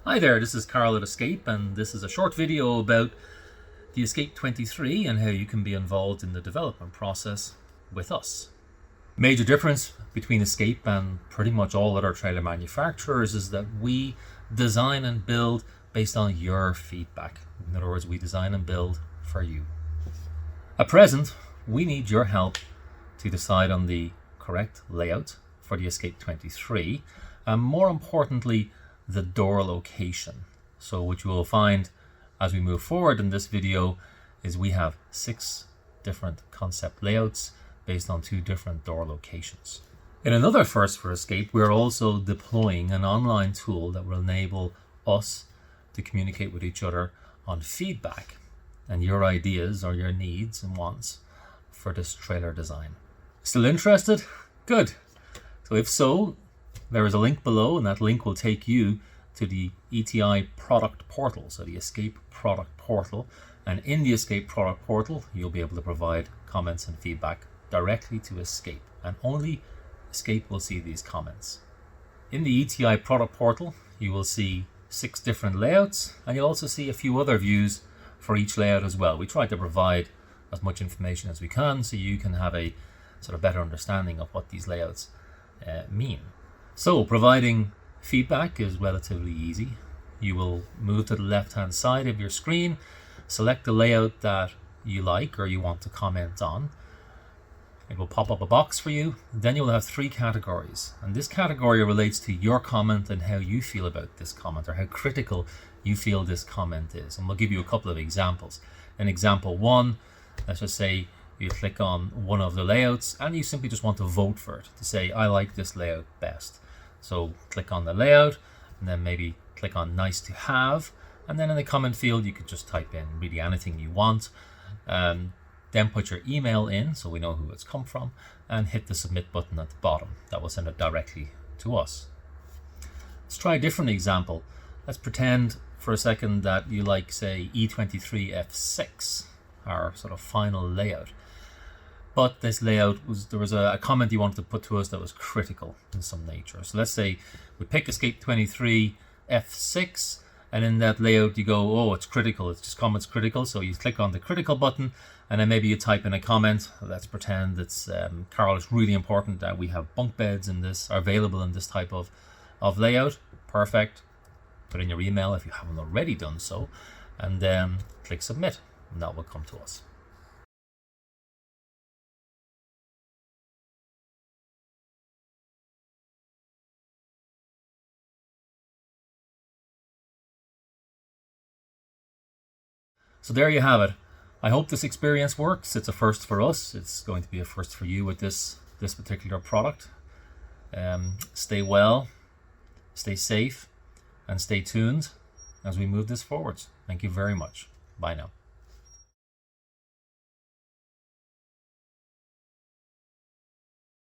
Hi there, this is Carl at Escape, and this is a short video about the Escape 23 and how you can be involved in the development process with us. Major difference between Escape and pretty much all other trailer manufacturers is that we design and build based on your feedback. In other words, we design and build for you. At present, we need your help to decide on the correct layout for the Escape 23, and more importantly, the door location. So what you will find as we move forward in this video is we have 6 different concept layouts based on 2 different door locations. In another first for Escape, we're also deploying an online tool that will enable us to communicate with each other on feedback and your ideas or your needs and wants for this trailer design. Still interested? Good. So if so, there is a link below, and that link will take you to the ETI Product Portal, so the Escape Product Portal. And in the Escape Product Portal, you'll be able to provide comments and feedback directly to Escape, and only Escape will see these comments. In the ETI Product Portal, you will see 6 different layouts, and you'll also see a few other views for each layout as well. We try to provide as much information as we can so you can have a sort of better understanding of what these layouts mean. So providing feedback is relatively easy. You will move to the left hand side of your screen, select the layout that you like or you want to comment on. It will pop up a box for you. Then you'll have 3 categories, and this category relates to your comment and how you feel about this comment, or how critical you feel this comment is. And we'll give you a couple of examples. In example 1, let's just say you click on one of the layouts and you simply just want to vote for it, to say, I like this layout best. So click on the layout and then maybe click on nice to have. And then in the comment field, you could just type in really anything you want. Then put your email in so we know who it's come from, and hit the submit button at the bottom. That will send it directly to us. Let's try a different example. Let's pretend for a second that you like, say, E23 F6, our sort of final layout. But this layout there was a comment you wanted to put to us that was critical in some nature. So let's say we pick Escape 23 F6, and in that layout you go, oh, it's critical, it's just comments critical. So you click on the critical button, and then maybe you type in a comment. Let's pretend it's Carl, it's really important that we have bunk beds in this, are available in this type of layout. Perfect. Put in your email if you haven't already done so, and then click submit, and that will come to us. So there you have it. I hope this experience works. It's a first for us. It's going to be a first for you with this particular product. Stay well, stay safe, and stay tuned as we move this forwards. Thank you very much. Bye now.